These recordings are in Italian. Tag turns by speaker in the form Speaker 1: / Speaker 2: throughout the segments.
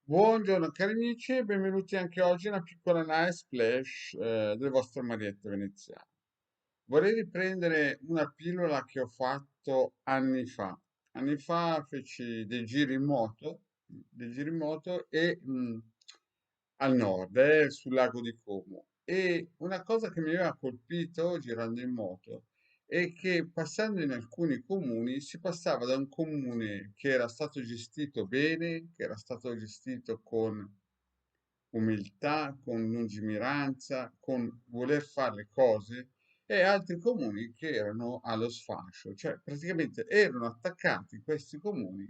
Speaker 1: Buongiorno cari amici e benvenuti anche oggi a una piccola nice splash del vostro Marietto veneziano. Vorrei riprendere una pillola che ho fatto anni fa. Anni fa feci dei giri in moto e al nord, sul lago di Como. E una cosa che mi aveva colpito girando in moto è che passando in alcuni comuni si passava da un comune che era stato gestito bene, che era stato gestito con umiltà, con lungimiranza, con voler fare le cose, e altri comuni che erano allo sfascio, cioè praticamente erano attaccati questi comuni,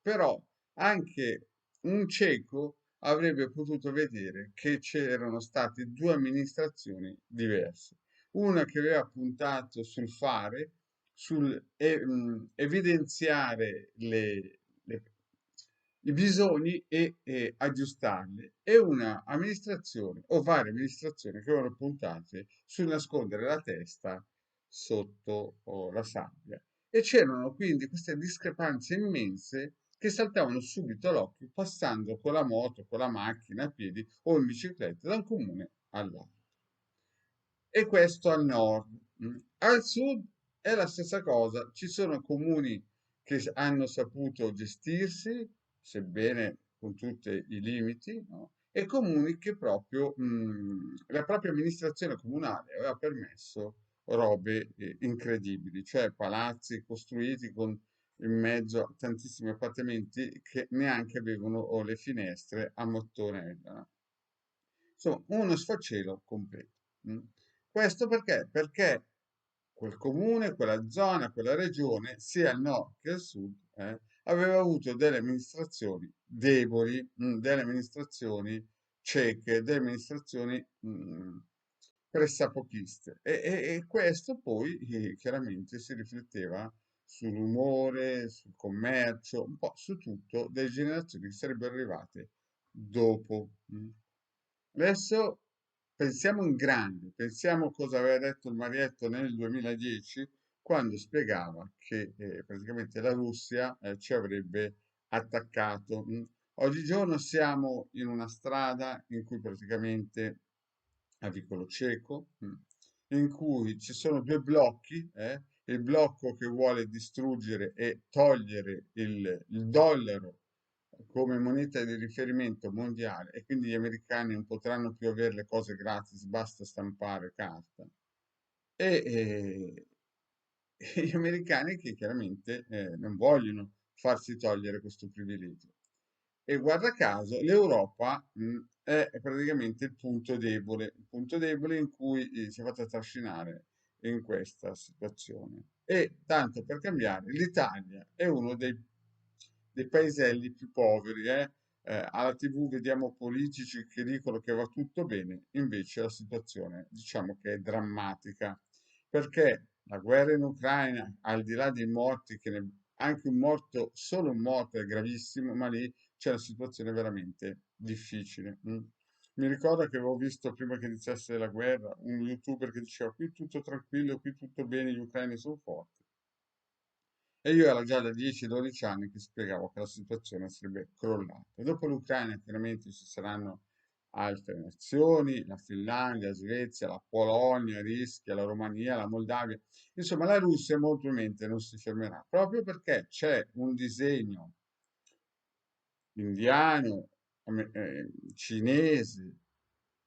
Speaker 1: però anche un cieco avrebbe potuto vedere che c'erano state due amministrazioni diverse, una che aveva puntato sul fare, evidenziare i bisogni e aggiustarli, e una amministrazione o varie amministrazioni che avevano puntate sul nascondere la testa sotto la sabbia. E c'erano quindi queste discrepanze immense che saltavano subito all'occhio passando con la moto, con la macchina, a piedi o in bicicletta da un comune all'altro. E questo al nord. Al sud è la stessa cosa, ci sono comuni che hanno saputo gestirsi, sebbene con tutti i limiti, no? E comuni che proprio la propria amministrazione comunale aveva permesso robe incredibili, cioè palazzi costruiti con in mezzo a tantissimi appartamenti che neanche avevano le finestre a mattonella, no? Insomma, uno sfacelo completo. mm. Questo perché? Perché quel comune, quella zona, quella regione, sia al nord che al sud, aveva avuto delle amministrazioni deboli, delle amministrazioni cieche, delle amministrazioni pressapochiste. E questo poi chiaramente si rifletteva sull'umore, sul commercio, un po' su tutto delle generazioni che sarebbero arrivate dopo. Adesso pensiamo in grande, pensiamo cosa aveva detto il Marietto nel 2010 quando spiegava che praticamente la Russia ci avrebbe attaccato. Oggigiorno siamo in una strada in cui praticamente a vicolo cieco, in cui ci sono due blocchi, il blocco che vuole distruggere e togliere il dollaro come moneta di riferimento mondiale, e quindi gli americani non potranno più avere le cose gratis, basta stampare carta. E gli americani che chiaramente non vogliono farsi togliere questo privilegio. E guarda caso, l'Europa è praticamente il punto debole in cui si è fatta trascinare in questa situazione. E tanto per cambiare, l'Italia è uno dei paeselli più poveri. Alla TV vediamo politici che dicono che va tutto bene, invece la situazione diciamo che è drammatica, perché la guerra in Ucraina, al di là dei morti, anche un morto, solo un morto è gravissimo, ma lì c'è una situazione veramente difficile. Mi ricordo che avevo visto prima che iniziasse la guerra un youtuber che diceva qui tutto tranquillo, qui tutto bene, gli ucraini sono forti. E io era già da 10-12 anni che spiegavo che la situazione sarebbe crollata. E dopo l'Ucraina chiaramente ci saranno altre nazioni, la Finlandia, la Svezia, la Polonia, rischia, la Romania, la Moldavia. Insomma, la Russia molto probabilmente non si fermerà, proprio perché c'è un disegno indiano, cinese,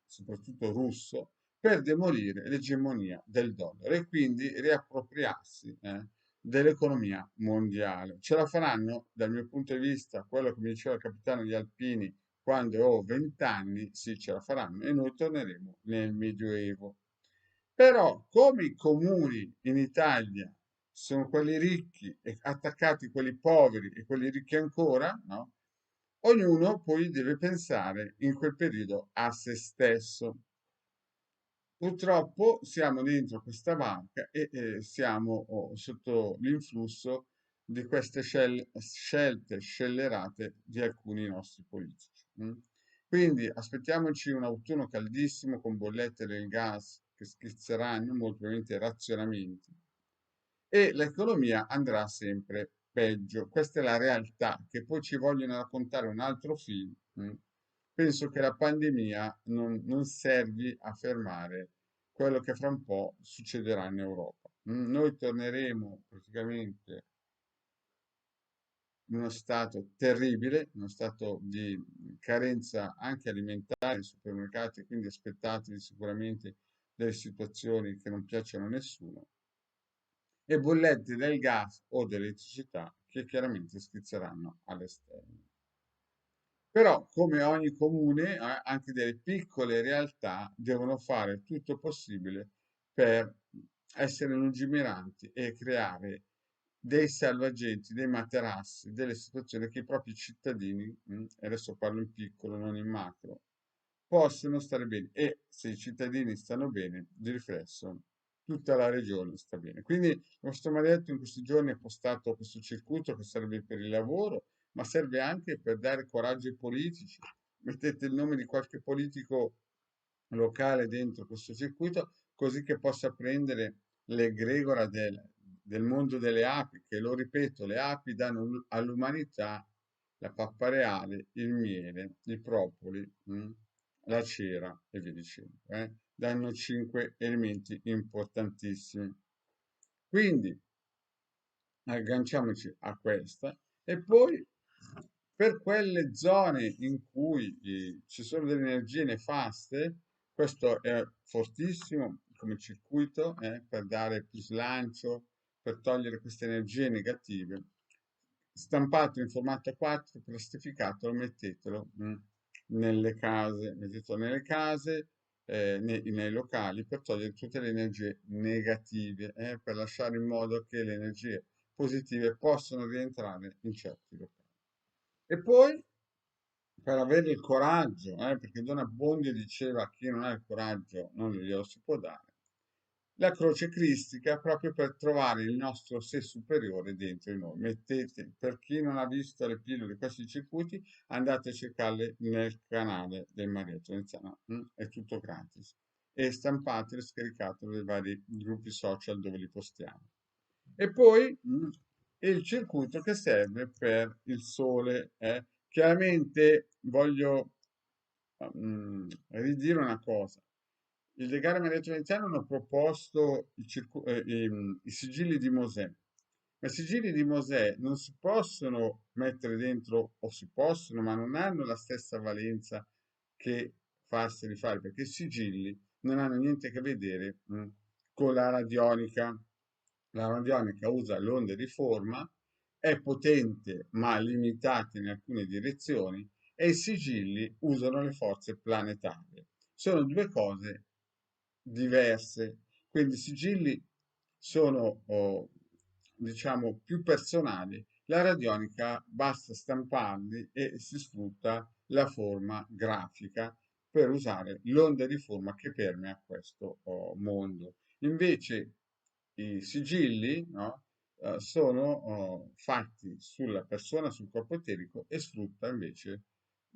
Speaker 1: soprattutto russo, per demolire l'egemonia del dollaro e quindi riappropriarsi dell'economia mondiale. Ce la faranno, dal mio punto di vista, quello che mi diceva il capitano di Alpini quando ho 20 anni, sì, ce la faranno e noi torneremo nel Medioevo. Però, come i comuni in Italia sono quelli ricchi e attaccati quelli poveri e quelli ricchi ancora, no? Ognuno poi deve pensare in quel periodo a se stesso. Purtroppo siamo dentro questa barca e siamo sotto l'influsso di queste scelte scellerate di alcuni nostri politici. Quindi aspettiamoci un autunno caldissimo con bollette del gas che schizzeranno, molto probabilmente razionamenti, e l'economia andrà sempre peggio. Questa è la realtà, che poi ci vogliono raccontare un altro film. Penso che la pandemia non servi a fermare quello che fra un po' succederà in Europa. Noi torneremo praticamente in uno stato terribile, uno stato di carenza anche alimentare nei supermercati, quindi aspettatevi sicuramente delle situazioni che non piacciono a nessuno, e bollette del gas o dell'elettricità che chiaramente schizzeranno alle stelle. Però, come ogni comune, anche delle piccole realtà devono fare tutto il possibile per essere lungimiranti e creare dei salvagenti, dei materassi, delle situazioni che i propri cittadini, e adesso parlo in piccolo, non in macro, possono stare bene. E se i cittadini stanno bene, di riflesso, tutta la regione sta bene. Quindi il nostro maledetto in questi giorni ha postato questo circuito che serve per il lavoro, ma serve anche per dare coraggio ai politici. Mettete il nome di qualche politico locale dentro questo circuito, così che possa prendere l'egregora del mondo delle api, che lo ripeto, le api danno all'umanità la pappa reale, il miele, i propoli, la cera e via dicendo. Danno 5 elementi importantissimi. Quindi agganciamoci a questa e poi per quelle zone in cui ci sono delle energie nefaste, questo è fortissimo come circuito, per dare più slancio, per togliere queste energie negative. Stampato in formato A4, plastificato, mettetelo nelle case, mettetelo nelle case, nei locali, per togliere tutte le energie negative, per lasciare in modo che le energie positive possono rientrare in certi locali. E poi, per avere il coraggio, perché Don Abbondio diceva chi non ha il coraggio non glielo si può dare, la croce cristica proprio per trovare il nostro sé superiore dentro di noi. Mettete, per chi non ha visto le pillole di questi circuiti, andate a cercarle nel canale del Marietto Veneziano, è tutto gratis. E stampatele, scaricatele dai vari gruppi social dove li postiamo. E poi il circuito che serve per il sole. Chiaramente voglio ridire una cosa. Il legame Maria Veneziano hanno proposto i sigilli di Mosè, ma i sigilli di Mosè non si possono mettere dentro, o si possono, ma non hanno la stessa valenza che farseli fare, perché i sigilli non hanno niente a che vedere con la radionica. La radionica usa le onde di forma, è potente ma limitata in alcune direzioni, e i sigilli usano le forze planetarie. Sono due cose diverse, quindi i sigilli sono, diciamo, più personali. La radionica basta stamparli e si sfrutta la forma grafica per usare l'onda di forma che permea questo mondo. Invece i sigilli, no, sono fatti sulla persona, sul corpo eterico, e sfrutta invece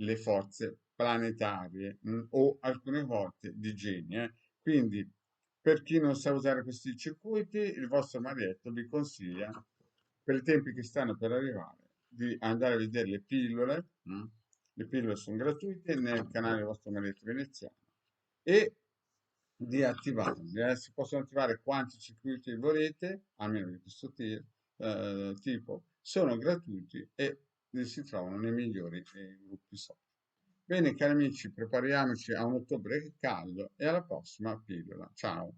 Speaker 1: le forze planetarie, o alcune volte di geni. Quindi, per chi non sa usare questi circuiti, il vostro marietto vi consiglia, per i tempi che stanno per arrivare, di andare a vedere le pillole. Le pillole sono gratuite nel canale del vostro marietto veneziano, e di attivarli. Si possono attivare quanti circuiti volete, almeno di questo tipo, sono gratuiti e si trovano nei migliori gruppi social. Bene, cari amici, prepariamoci a un ottobre caldo e alla prossima pillola. Ciao!